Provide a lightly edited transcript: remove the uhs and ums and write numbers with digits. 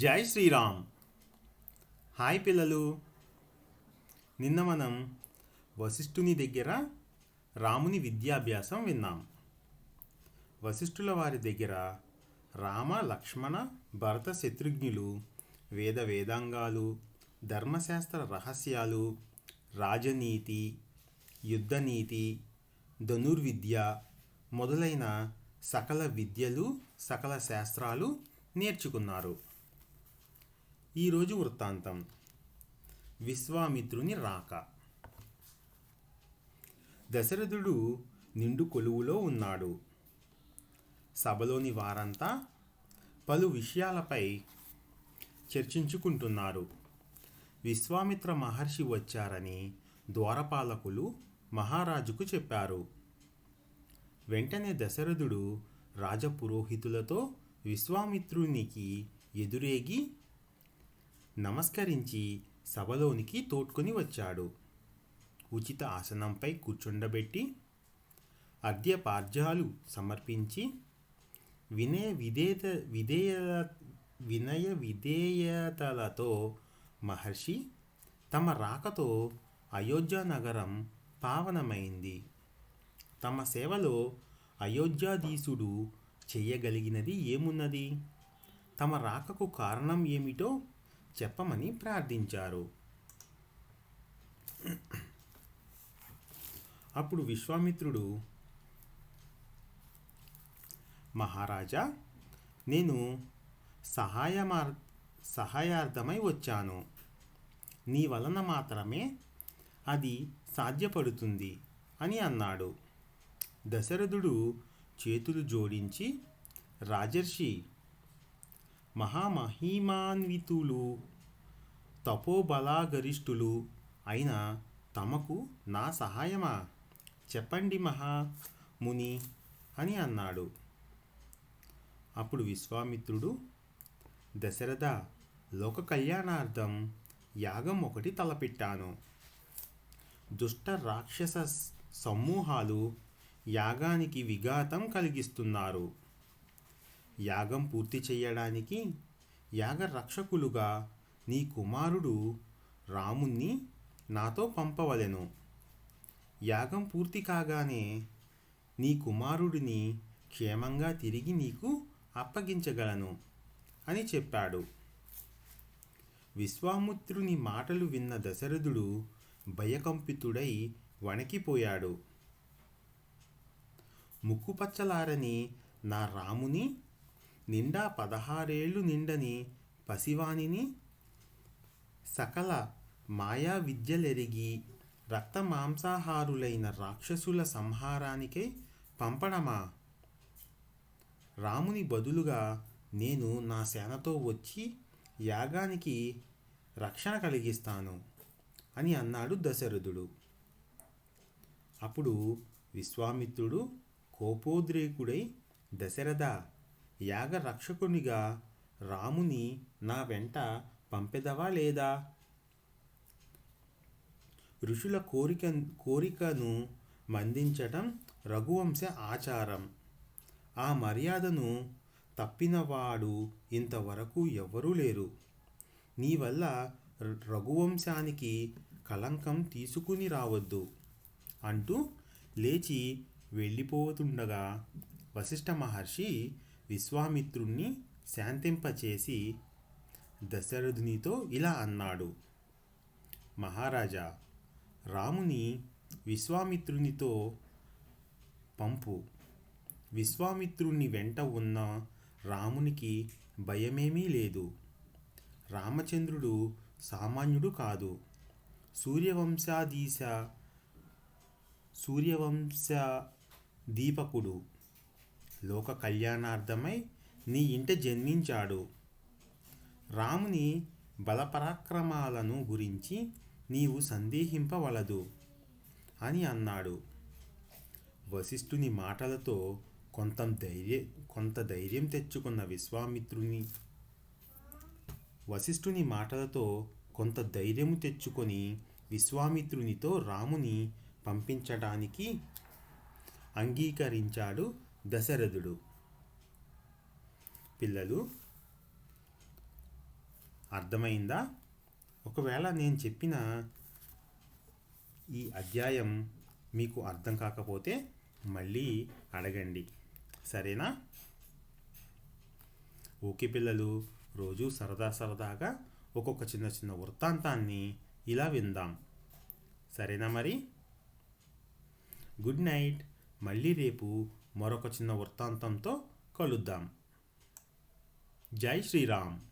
జై శ్రీరామ్. హాయ్ పిల్లలు. నిన్న మనం వశిష్ఠుని దగ్గర రాముని విద్యాభ్యాసం విన్నాం. వశిష్ఠుల వారి దగ్గర రామ లక్ష్మణ భరత శత్రుఘ్నులు వేదాంగాలు, ధర్మశాస్త్ర రహస్యాలు, రాజనీతి, యుద్ధనీతి, ధనుర్విద్య మొదలైన సకల విద్యలు, సకల శాస్త్రాలు నేర్చుకున్నారు. ఈరోజు వృత్తాంతం: విశ్వామిత్రుని రాక. దశరథుడు నిండు కొలువులో ఉన్నాడు. సభలోని వారంతా పలు విషయాలపై చర్చించుకుంటున్నారు. విశ్వామిత్ర మహర్షి వచ్చారని ద్వారపాలకులు మహారాజుకు చెప్పారు. వెంటనే దశరథుడు రాజపురోహితులతో విశ్వామిత్రునికి ఎదురేగి నమస్కరించి సభలోనికి తోడ్కొని వచ్చాడు. ఉచిత ఆసనంపై కూర్చుండబెట్టి అర్ఘ్యపార్ఘ్యాలు సమర్పించి వినయ విధేయతలతో మహర్షి తమ రాకతో అయోధ్య నగరం పావనమైంది. తమ సేవలో అయోధ్యాధీశుడు చేయగలిగినది ఏమున్నది? తమ రాకకు కారణం ఏమిటో చెప్పమని ప్రార్థించారు. అప్పుడు విశ్వామిత్రుడు, మహారాజా, నేను సహాయార్థమై వచ్చాను. నీ వలన మాత్రమే అది సాధ్యపడుతుంది అని అన్నాడు. దశరథుడు చేతులు జోడించి, రాజర్షి, మహామహిమాన్వితులు, తపోబలాగరిష్ఠులు అయిన తమకు నా సహాయమా? చెప్పండి మహాముని అని అన్నాడు. అప్పుడు విశ్వామిత్రుడు, దశరథ, లోక కళ్యాణార్థం యాగం ఒకటి తలపెట్టాను. దుష్ట రాక్షస సమూహాలు యాగానికి విఘాతం కలిగిస్తున్నారు. యాగం పూర్తి చేయడానికి యాగ రక్షకులుగా నీ కుమారుడు రాముణ్ణి నాతో పంపవలెను. యాగం పూర్తి కాగానే నీ కుమారుడిని క్షేమంగా తిరిగి నీకు అప్పగించగలను అని చెప్పాడు. విశ్వామిత్రుని మాటలు విన్న దశరథుడు భయకంపితుడై వణికిపోయాడు. ముక్కుపచ్చలారని నా రాముని, నిండా 16 ఏళ్ళు నిండని పసివానిని సకల మాయా విద్యలెరిగి రక్తమాంసాహారులైన రాక్షసుల సంహారానికై పంపడమా? రాముని బదులుగా నేను నా సేనతో వచ్చి యాగానికి రక్షణ కలిగిస్తాను అని అన్నాడు దశరథుడు. అప్పుడు విశ్వామిత్రుడు కోపోద్రేకుడై, దశరథ, యాగ రక్షకునిగా రాముని నా వెంట పంపెదవా లేదా? ఋషుల కోరికను మందించటం రఘువంశ ఆచారం. ఆ మర్యాదను తప్పినవాడు ఇంతవరకు ఎవ్వరూ లేరు. నీ వల్ల రఘువంశానికి కళంకం తీసుకుని రావద్దు అంటూ లేచి వెళ్ళిపోతుండగా వశిష్ఠ మహర్షి విశ్వామిత్రుణ్ణి శాంతింపచేసి దశరథునితో ఇలా అన్నాడు. మహారాజా, రాముని విశ్వామిత్రునితో పంపు. విశ్వామిత్రుని వెంట ఉన్న రామునికి భయమేమీ లేదు. రామచంద్రుడు సామాన్యుడు కాదు. సూర్యవంశదీపకుడు. లోక కళ్యాణార్థమై నీ ఇంట జన్మించాడు. రాముని బలపరాక్రమాలను గురించి నీవు సందేహింపవలదు అని అన్నాడు. వశిష్ఠుని మాటలతో కొంత ధైర్యం తెచ్చుకున్న విశ్వామిత్రునితో రాముని పంపించడానికి అంగీకరించాడు దశరథుడు. పిల్లలు, అర్థమైందా? ఒకవేళ నేను చెప్పిన ఈ అధ్యాయం మీకు అర్థం కాకపోతే మళ్ళీ అడగండి, సరేనా? ఓకే పిల్లలు, రోజు సరదాగా ఒక్కొక్క చిన్న చిన్న వృత్తాంతాన్ని ఇలా విందాం, సరేనా? మరి గుడ్ నైట్. మళ్ళీ రేపు మరొక చిన్న వృత్తాంతంతో కలుద్దాం. జై శ్రీరామ్.